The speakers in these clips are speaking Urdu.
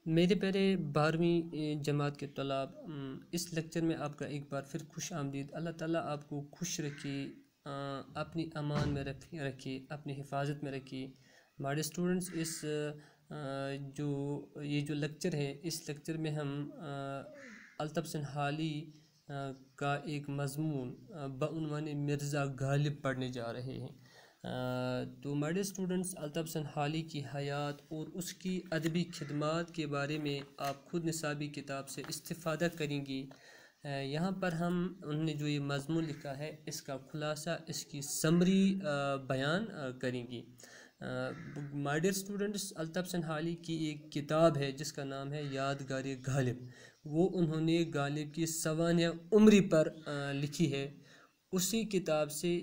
میرے پیارے 12ویں جماعت کے طلاب، اس لیکچر میں آپ کا ایک بار پھر خوش آمدید۔ اللہ تعالیٰ آپ کو خوش رکھے، اپنی امان میں رکھے، اپنی حفاظت میں رکھے۔ ہمارے اسٹوڈنٹس، جو لیکچر ہے، اس لیکچر میں ہم الطف سنہالی کا ایک مضمون بعنوان مرزا غالب پڑھنے جا رہے ہیں۔ تو ہمارے اسٹوڈنٹس، الطف سنہالی کی حیات اور اس کی ادبی خدمات کے بارے میں آپ خود نصابی کتاب سے استفادہ کریں گی۔ یہاں پر انہوں نے جو یہ مضمون لکھا ہے، اس کا خلاصہ، اس کی سمری بیان کریں گی۔ مائی ڈیئر اسٹوڈنٹس، الطف سنہالی کی ایک کتاب ہے جس کا نام ہے یادگار غالب۔ وہ انہوں نے غالب کی سوانح عمری پر لکھی ہے۔ اسی کتاب سے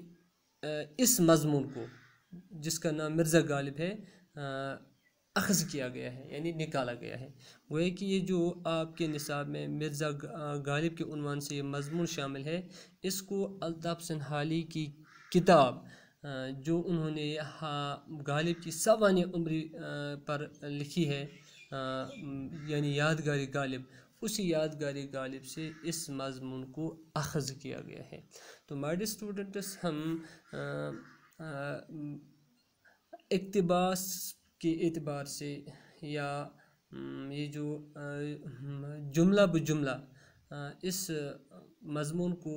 اس مضمون کو، جس کا نام مرزا غالب ہے، اخذ کیا گیا ہے، یعنی نکالا گیا ہے۔ وہ ہے کہ یہ جو آپ کے نصاب میں مرزا غالب کے عنوان سے یہ مضمون شامل ہے، اس کو الطف سنہالی کی کتاب جو انہوں نے غالب کی سوانح عمری پر لکھی ہے، یعنی یادگار غالب، اسی یادگار غالب سے اس مضمون کو اخذ کیا گیا ہے۔ تو مائی اسٹوڈنٹس، ہم اقتباس کے اعتبار سے، یا یہ جو جملہ بجملہ اس مضمون کو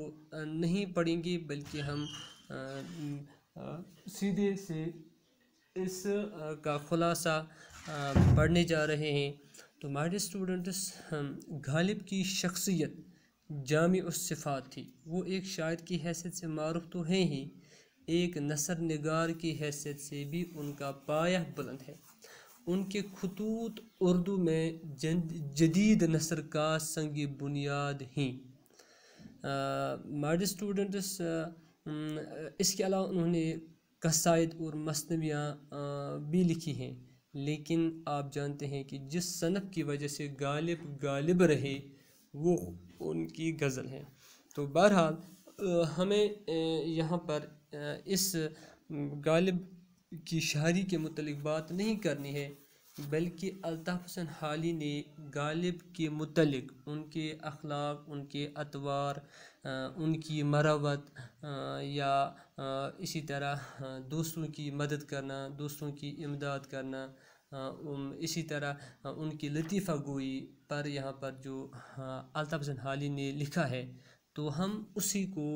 نہیں پڑھیں گے، بلکہ ہم سیدھے سے اس کا خلاصہ پڑھنے جا رہے ہیں۔ تو ہمارے اسٹوڈنٹس، غالب کی شخصیت جامع الصفات تھی۔ وہ ایک شاعر کی حیثیت سے معروف تو ہیں ہی، ایک نثر نگار کی حیثیت سے بھی ان کا پایہ بلند ہے۔ ان کے خطوط اردو میں جدید نثر کا سنگ بنیاد ہیں۔ ہمارے اسٹوڈنٹس، اس کے علاوہ انہوں نے قصائد اور مثنویاں بھی لکھی ہیں، لیکن آپ جانتے ہیں کہ جس صنف کی وجہ سے غالب رہے، وہ ان کی غزل ہے۔ تو بہرحال ہمیں یہاں پر اس غالب کی شاعری کے متعلق بات نہیں کرنی ہے، بلکہ الطف سنہالی نے غالب کے متعلق ان کے اخلاق، ان کے اطوار، ان کی مروت، یا اسی طرح دوسروں کی مدد کرنا، دوسروں کی امداد کرنا، اسی طرح ان کی لطیفہ گوئی پر یہاں پر جو الطف سنہالی نے لکھا ہے، تو ہم اسی کو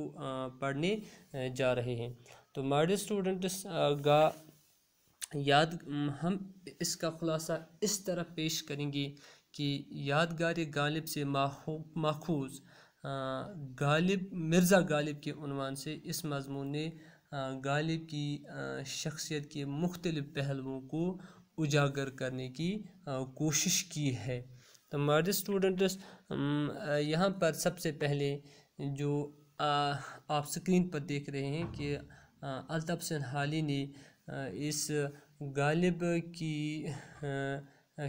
پڑھنے جا رہے ہیں۔ تو ہمارے اسٹوڈنٹس، ہم اس کا خلاصہ اس طرح پیش کریں گے کہ یادگار غالب سے ماخوذ مرزا غالب کے عنوان سے اس مضمون نے غالب کی شخصیت کے مختلف پہلوؤں کو اجاگر کرنے کی کوشش کی ہے۔ تو ہمارے اسٹوڈنٹس، یہاں پر سب سے پہلے جو آپ سکرین پر دیکھ رہے ہیں کہ الطف سنہالی نے اس غالب کی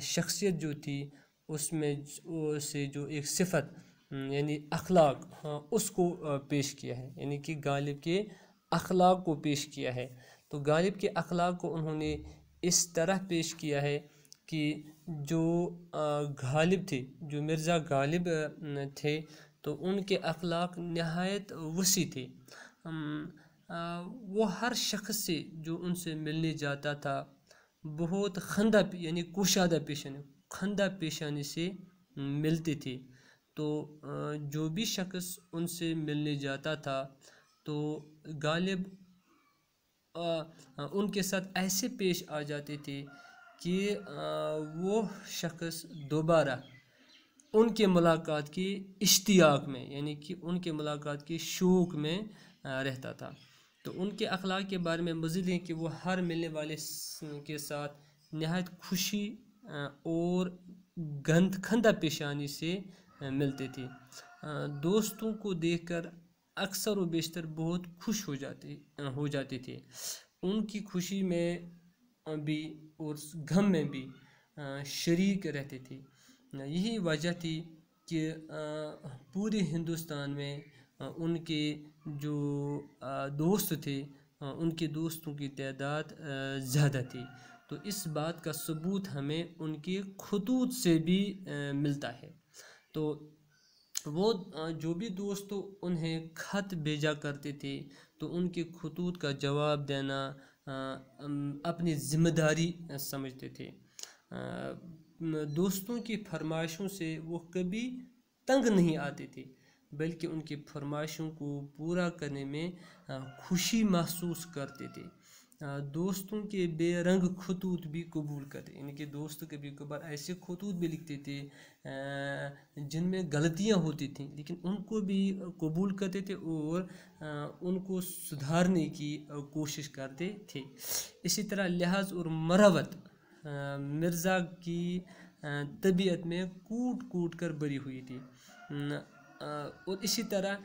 شخصیت جو تھی، اس میں سے جو ایک صفت، یعنی اخلاق، اس کو پیش کیا ہے، یعنی کہ غالب کے اخلاق کو پیش کیا ہے۔ تو غالب کے اخلاق کو انہوں نے اس طرح پیش کیا ہے کہ جو غالب تھے، جو مرزا غالب تھے، تو ان کے اخلاق نہایت وسیع تھے۔ وہ ہر شخص سے جو ان سے ملنے جاتا تھا، بہت یعنی خندہ پیشانی سے ملتے تھے۔ تو جو بھی شخص ان سے ملنے جاتا تھا، تو غالب ان کے ساتھ ایسے پیش آ جاتے تھے کہ وہ شخص دوبارہ ان کے ملاقات کی اشتیاق میں، یعنی کہ ان کے ملاقات کے شوق میں رہتا تھا۔ تو ان کے اخلاق کے بارے میں مزید ہے کہ وہ ہر ملنے والے کے ساتھ نہایت خوشی اور خندہ پیشانی سے ملتے تھے۔ دوستوں کو دیکھ کر اکثر و بیشتر بہت خوش ہو جاتے تھے۔ ان کی خوشی میں بھی اور غم میں بھی شریک رہتے تھے۔ یہی وجہ تھی کہ پورے ہندوستان میں ان کے جو دوست تھے، ان کے دوستوں کی تعداد زیادہ تھی۔ تو اس بات کا ثبوت ہمیں ان کے خطوط سے بھی ملتا ہے۔ تو وہ جو بھی دوست انہیں خط بھیجا کرتے تھے تو ان کے خطوط کا جواب دینا اپنی ذمہ داری سمجھتے تھے۔ دوستوں کی فرمائشوں سے وہ کبھی تنگ نہیں آتے تھے، بلکہ ان کی فرمائشوں کو پورا کرنے میں خوشی محسوس کرتے تھے۔ دوستوں کے بے رنگ خطوط بھی قبول کرتے، یعنی کہ دوست کبھی کبھار ایسے خطوط بھی لکھتے تھے جن میں غلطیاں ہوتی تھیں، لیکن ان کو بھی قبول کرتے تھے اور ان کو سدھارنے کی کوشش کرتے تھے۔ اسی طرح لحاظ اور مروت مرزا کی طبیعت میں کوٹ کوٹ کر بھری ہوئی تھی، اور اسی طرح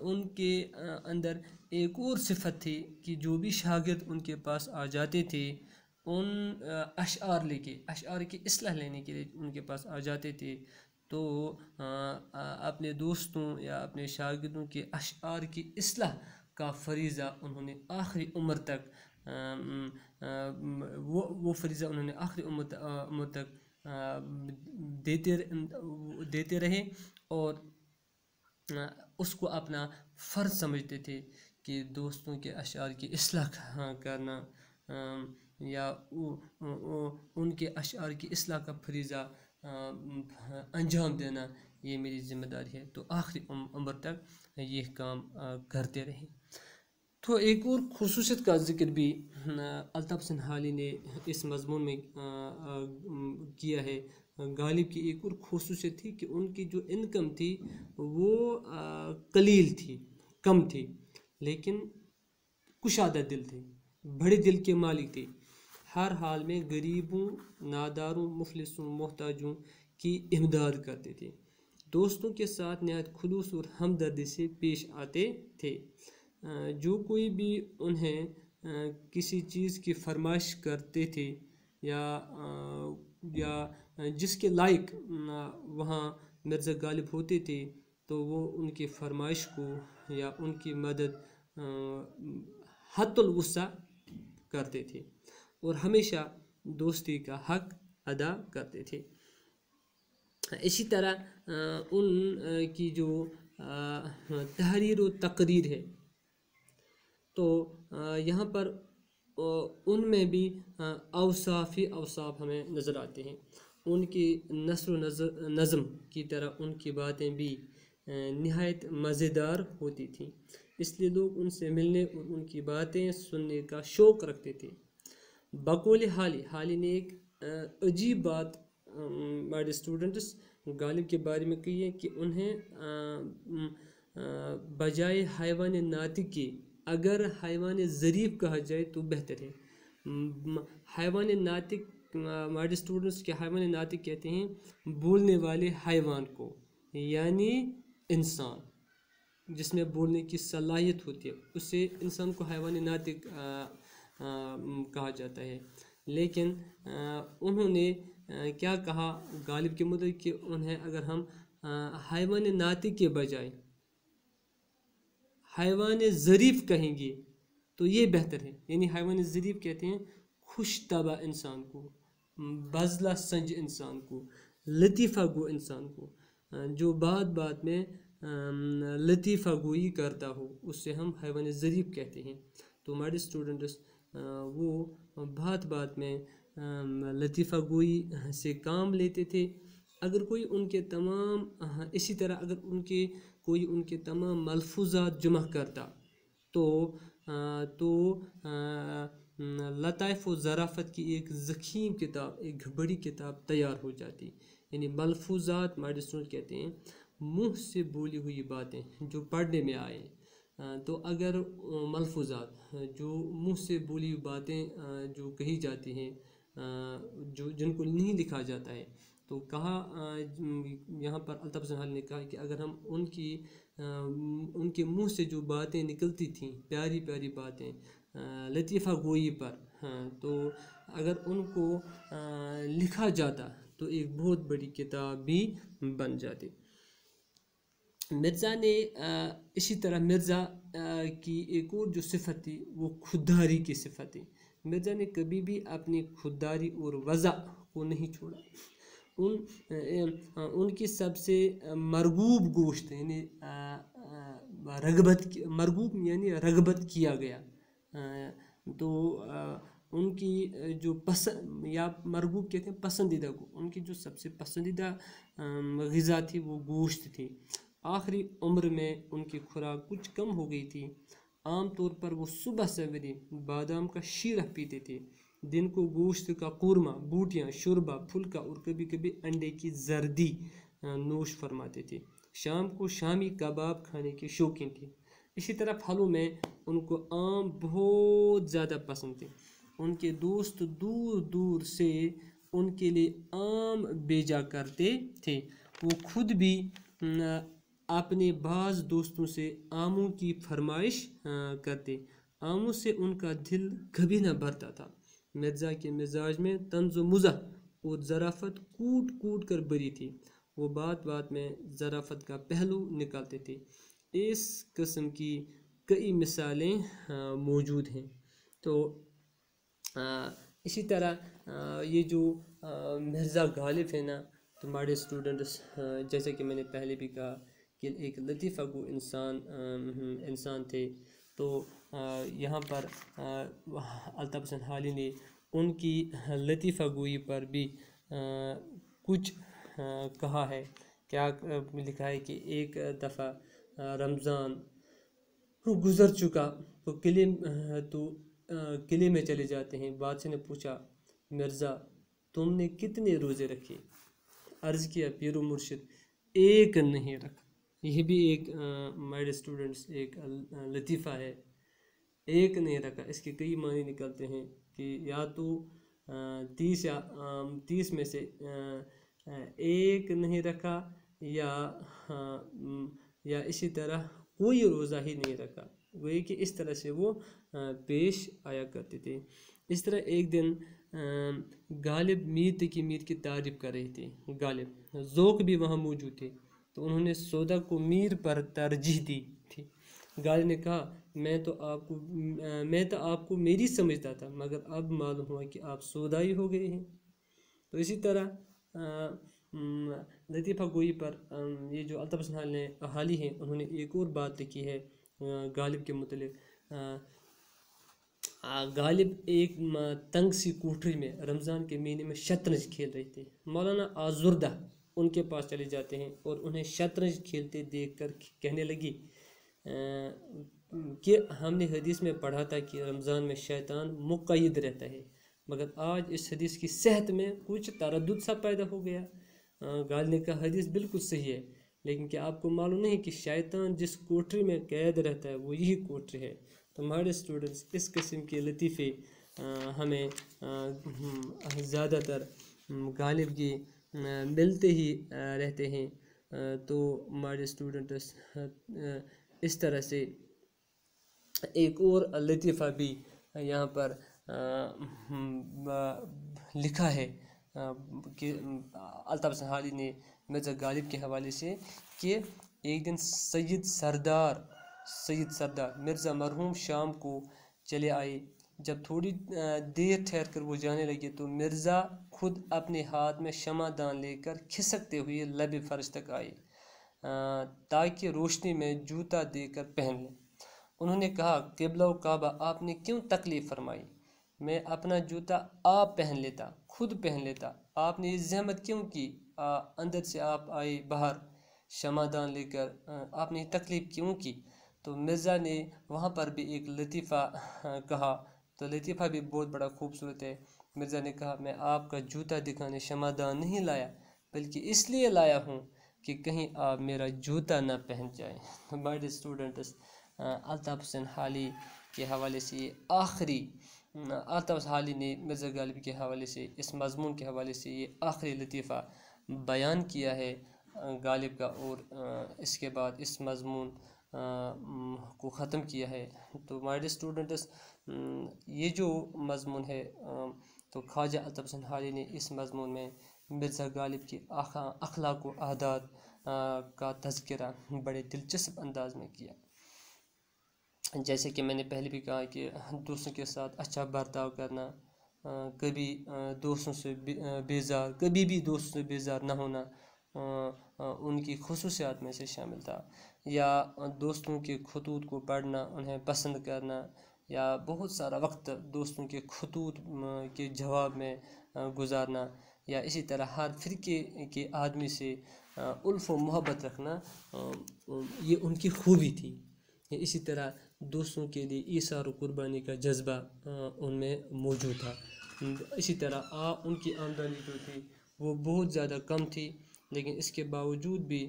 ان کے اندر ایک اور صفت تھی کہ جو بھی شاگرد ان کے پاس آ جاتے تھے ان اشعار کی اصلاح لینے کے لیے ان کے پاس آ جاتے تھے تو اپنے دوستوں یا اپنے شاگردوں کے اشعار کی اصلاح کا فریضہ انہوں نے آخری عمر تک وہ فریضہ انہوں نے آخری عمر تک دیتے رہے، اور اس کو اپنا فرض سمجھتے تھے کہ دوستوں کے اشعار کی اصلاح کرنا یا ان کے اشعار کی اصلاح کا فریضہ انجام دینا یہ میری ذمہ داری ہے۔ تو آخری عمر تک یہ کام کرتے رہے۔ تو ایک اور خصوصیت کا ذکر بھی الطاف سنہالی نے اس مضمون میں کیا ہے۔ غالب کی ایک اور خصوصیت تھی کہ ان کی جو انکم تھی وہ قلیل تھی، کم تھی، لیکن کشادہ دل تھے، بڑے دل کے مالک تھے، ہر حال میں غریبوں، ناداروں، مفلسوں، محتاجوں کی امداد کرتے تھے، دوستوں کے ساتھ نہایت خلوص اور ہمدردی سے پیش آتے تھے۔ جو کوئی بھی انہیں کسی چیز کی فرمائش کرتے تھے یا جس کے لائق وہاں مرزا غالب ہوتے تھے تو وہ ان کی فرمائش کو یا ان کی مدد حد الوسع کرتے تھے اور ہمیشہ دوستی کا حق ادا کرتے تھے۔ اسی طرح ان کی جو تحریر و تقریر ہے تو یہاں پر ان میں بھی اوصاف ہمیں نظر آتے ہیں۔ ان کی نثر و نظم کی طرح ان کی باتیں بھی نہایت مزیدار ہوتی تھیں، اس لیے لوگ ان سے ملنے اور ان کی باتیں سننے کا شوق رکھتے تھے۔ بقول حالی نے ایک عجیب بات ہمارے اسٹوڈنٹس غالب کے بارے میں کہی ہے کہ انہیں بجائے حیوان ناطق کے اگر حیوان ظریف کہا جائے تو بہتر ہے۔ حیوان ناطق ہمارے اسٹوڈنٹس کے حیوان ناطق کہتے ہیں بولنے والے حیوان کو، یعنی انسان جس میں بولنے کی صلاحیت ہوتی ہے اسے انسان کو حیوان ناطق کہا جاتا ہے۔ لیکن انہوں نے کیا کہا غالب کے مطابق کہ انہیں اگر ہم حیوان ناطق کے بجائے حیوان ظریف کہیں گے تو یہ بہتر ہے، یعنی حیوان ظریف کہتے ہیں خوش طبع انسان کو، بزلہ سنج انسان کو، لطیفہ گو انسان کو، جو بات میں لطیفہ گوئی کرتا ہو اس سے ہم حیوان ظریف کہتے ہیں۔ تو ہمارے اسٹوڈنٹس وہ بات میں لطیفہ گوئی سے کام لیتے تھے۔ اگر کوئی ان کے تمام اسی طرح اگر کوئی ان کے تمام ملفوظات جمع کرتا تو لطائف و ظرافت کی ایک ضخیم کتاب، ایک بڑی کتاب تیار ہو جاتی۔ یعنی ملفوظات ہمارے اسٹوڈنٹ کہتے ہیں منہ سے بولی ہوئی باتیں جو پڑھنے میں آئے، تو اگر ملفوظات جو منہ سے بولی ہوئی باتیں جو کہی جاتی ہیں جن کو نہیں لکھا جاتا ہے تو کہا یہاں پر الطاف سنہالی نے کہا کہ اگر ہم ان کے منہ سے جو باتیں نکلتی تھیں پیاری پیاری باتیں لطیفہ گوئی پر تو اگر ان کو لکھا جاتا تو ایک بہت بڑی کتاب بھی بن جاتی۔ مرزا نے اسی طرح مرزا کی ایک اور جو صفت تھی وہ خودداری کی صفت تھی۔ مرزا نے کبھی بھی اپنی خودداری اور وضع کو نہیں چھوڑا. ان کی سب سے مرغوب گوشت یعنی مرغوب یعنی رغبت کیا گیا. تو ان کی جو پسند یا مرغوب کہتے ہیں پسندیدہ کو، ان کی جو سب سے پسندیدہ غذا تھی وہ گوشت تھی. آخری عمر میں ان کی خوراک کچھ کم ہو گئی تھی. عام طور پر وہ صبح سویرے بادام کا شیرہ پیتے تھے، دن کو گوشت کا قورمہ، بوٹیاں، شوربہ، پھلکا اور کبھی کبھی انڈے کی زردی نوش فرماتے تھے. شام کو شامی کباب کھانے کے شوقین تھے. اسی طرح پھلوں میں ان کو آم بہت زیادہ پسند تھے. ان کے دوست دور دور سے ان کے لیے آم بھیجا کرتے تھے. وہ خود بھی اپنے بعض دوستوں سے آموں کی فرمائش کرتے. آموں سے ان کا دل کبھی نہ بھرتا تھا. مرزا کے مزاج میں طنز و مزاح اور ظرافت کوٹ کوٹ کر بھری تھی. وہ بات بات میں ظرافت کا پہلو نکالتے تھے. اس قسم کی کئی مثالیں موجود ہیں. تو اسی طرح یہ جو مرزا غالب ہے نا، تو ہمارے اسٹوڈنٹس جیسے کہ میں نے پہلے بھی کہا کہ ایک لطیفہ گو انسان تھے. تو یہاں پر الطاف حسین حالی نے ان کی لطیفہ گوئی پر بھی کچھ کہا ہے. کیا لکھا ہے کہ ایک دفعہ رمضان گزر چکا تو قلعے میں چلے جاتے ہیں. بادشاہ نے پوچھا، مرزا تم نے کتنے روزے رکھے؟ عرض کیا، پیر و مرشد ایک نہیں رکھا. یہ بھی ایک میرے اسٹوڈنٹس ایک لطیفہ ہے. ایک نہیں رکھا، اس کے کئی معنی نکلتے ہیں کہ یا تو 30 میں سے ایک نہیں رکھا یا اسی طرح کوئی روزہ ہی نہیں رکھا. وہی کہ اس طرح سے وہ پیش آیا کرتے تھے. اس طرح ایک دن غالب میر کی تعریف کر رہے تھے. غالب ذوق بھی وہاں موجود تھے، تو انہوں نے سودا کو میر پر ترجیح دی تھی. غالب نے کہا، میں تو آپ کو میری سمجھتا تھا، مگر اب معلوم ہوا کہ آپ سودائی ہو گئے ہیں. تو اسی طرح لطیفہ گوئی پر یہ جو الطاف حسین حالی ہیں، انہوں نے ایک اور بات لکھی ہے غالب کے متعلق. غالب ایک تنگ سی کوٹری میں رمضان کے مہینے میں شطرنج کھیل رہے تھے. مولانا آزردہ ان کے پاس چلے جاتے ہیں اور انہیں شطرنج کھیلتے دیکھ کر کہنے لگی کہ ہم نے حدیث میں پڑھا تھا کہ رمضان میں شیطان مقید رہتا ہے، مگر آج اس حدیث کی صحت میں کچھ تردد سا پیدا ہو گیا. غالب نے کہا، حدیث بالکل صحیح ہے، لیکن کیا آپ کو معلوم نہیں کہ شیطان جس کوٹری میں قید رہتا ہے وہ یہی کوٹری ہے. تو ہمارے اسٹوڈنٹس اس قسم کے لطیفے ہمیں زیادہ تر غالب کی ملتے ہی رہتے ہیں. تو ہمارے اسٹوڈنٹس اس طرح سے ایک اور لطیفہ بھی یہاں پر لکھا ہے کہ الطاف حسین حالی نے مرزا غالب کے حوالے سے کہ ایک دن سید سردار مرزا مرحوم شام کو چلے آئے. جب تھوڑی دیر ٹھہر کر وہ جانے لگے تو مرزا خود اپنے ہاتھ میں شمع دان لے کر کھسکتے ہوئے لب فرش تک آئے تاکہ روشنی میں جوتا دے کر پہن لیں. انہوں نے کہا، قبلہ و کعبہ آپ نے کیوں تکلیف فرمائی؟ میں اپنا جوتا آپ پہن لیتا، خود پہن لیتا. آپ نے یہ زحمت کیوں کی؟ اندر سے آپ آئے باہر شمع دان لے کر، آپ نے یہ تکلیف کیوں کی؟ تو مرزا نے وہاں پر بھی ایک لطیفہ کہا. تو لطیفہ بھی بہت بڑا خوبصورت ہے. مرزا نے کہا، میں آپ کا جوتا دکھانے شمع دان نہیں لایا، بلکہ اس لیے لایا ہوں کہ کہیں آپ میرا جوتا نہ پہن جائیں. ہمارے اسٹوڈنٹس الطاف حسین حالی کے حوالے سے یہ آخری الطاف حسین حالی نے مرزا غالب کے حوالے سے اس مضمون کے حوالے سے یہ آخری لطیفہ بیان کیا ہے غالب کا، اور اس کے بعد اس مضمون کو ختم کیا ہے. تو ہمارے اسٹوڈنٹس یہ جو مضمون ہے تو خواجہ الطاف حسین حالی نے اس مضمون میں مرزا غالب کے اخلاق و عادات کا تذکرہ بڑے دلچسپ انداز میں کیا. جیسے کہ میں نے پہلے بھی کہا کہ دوستوں کے ساتھ اچھا برتاؤ کرنا، کبھی دوستوں سے بیزار، کبھی بھی دوستوں سے بیزار نہ ہونا ان کی خصوصیات میں سے شامل تھا، یا دوستوں کے خطوط کو پڑھنا، انہیں پسند کرنا، یا بہت سارا وقت دوستوں کے خطوط کے جواب میں گزارنا، یا اسی طرح ہر فرقے کے آدمی سے الف و محبت رکھنا، یہ ان کی خوبی تھی۔ اسی طرح دوستوں کے لیے ایثار و قربانی کا جذبہ ان میں موجود تھا۔ اسی طرح ان کی آمدنی جو تھی وہ بہت زیادہ کم تھی، لیکن اس کے باوجود بھی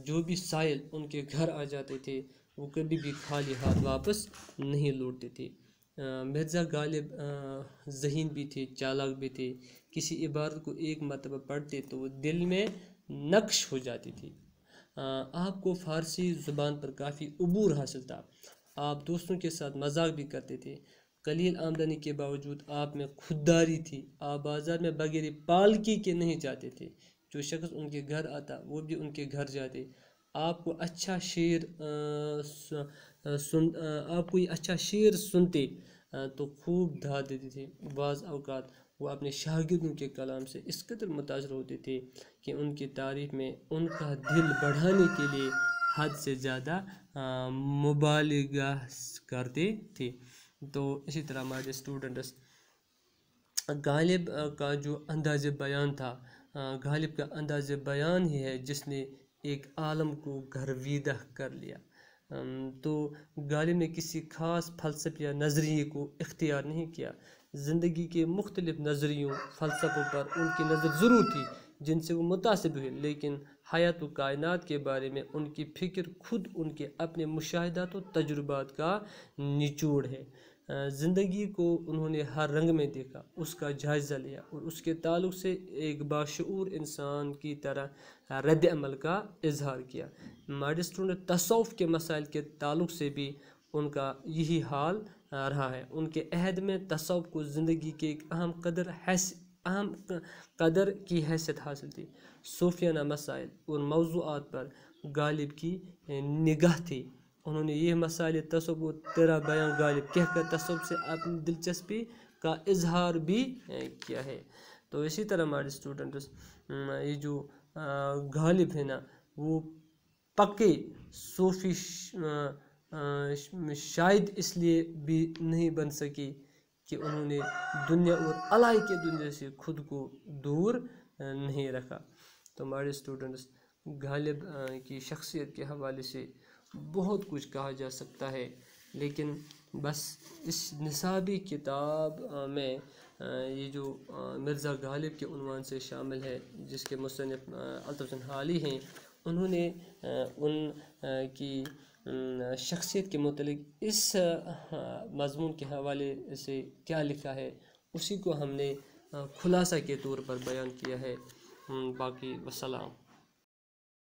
جو بھی سائل ان کے گھر آ جاتے تھے وہ کبھی بھی خالی ہاتھ واپس نہیں لوٹتے تھے۔ مرزا غالب ذہین بھی تھے، چالاک بھی تھے، کسی عبارت کو ایک مرتبہ پڑھتے تو وہ دل میں نقش ہو جاتی تھی۔ آپ کو فارسی زبان پر کافی عبور حاصل تھا، آپ دوستوں کے ساتھ مذاق بھی کرتے تھے، قلیل آمدنی کے باوجود آپ میں خودداری تھی، آپ بازار میں بغیر پالکی کے نہیں جاتے تھے، جو شخص ان کے گھر آتا وہ بھی ان کے گھر جاتے، آپ کو اچھا شعر آپ کوئی اچھا شعر سنتے تو خوب دھا دیتے تھے۔ بعض اوقات وہ اپنے شاگردوں کے کلام سے اس قدر متاثر ہوتے تھے کہ ان کی تعریف میں ان کا دل بڑھانے کے لیے حد سے زیادہ مبالغہ کرتے تھے۔ تو اسی طرح ہمارے اسٹوڈنٹس، غالب کا جو انداز بیان تھا، غالب کا انداز بیان ہی ہے جس نے ایک عالم کو گرویدہ کر لیا۔ تو غالب نے کسی خاص فلسفے یا نظریے کو اختیار نہیں کیا، زندگی کے مختلف نظریوں، فلسفوں پر ان کی نظر ضرور تھی جن سے وہ متاثر ہوئے، لیکن حیات و کائنات کے بارے میں ان کی فکر خود ان کے اپنے مشاہدات و تجربات کا نچوڑ ہے۔ زندگی کو انہوں نے ہر رنگ میں دیکھا، اس کا جائزہ لیا اور اس کے تعلق سے ایک باشعور انسان کی طرح رد عمل کا اظہار کیا۔ ہمارے اسٹوڈنٹ تصوف کے مسائل کے تعلق سے بھی ان کا یہی حال رہا ہے۔ ان کے عہد میں تصوف کو زندگی کے ایک اہم قدر کی حیثیت حاصل تھی۔ صوفیانہ مسائل اور موضوعات پر غالب کی نگاہ تھی، انہوں نے یہ مسائل تصوف و تیرا بیان غالب کہہ کر تصوف سے اپنی دلچسپی کا اظہار بھی کیا ہے۔ تو اسی طرح ہمارے اسٹوڈنٹس، یہ جو غالب ہے نا وہ پکے صوفی شاید اس لیے بھی نہیں بن سکی کہ انہوں نے دنیا اور الائے کے دنیا سے خود کو دور نہیں رکھا۔ تو ہمارے اسٹوڈنٹس، غالب کی شخصیت کے حوالے سے بہت کچھ کہا جا سکتا ہے، لیکن بس اس نصابی کتاب میں یہ جو مرزا غالب کے عنوان سے شامل ہے جس کے مصنف الطف حسن حالی ہیں، انہوں نے ان کی شخصیت کے متعلق اس مضمون کے حوالے سے کیا لکھا ہے اسی کو ہم نے خلاصہ کے طور پر بیان کیا ہے۔ باقی والسلام۔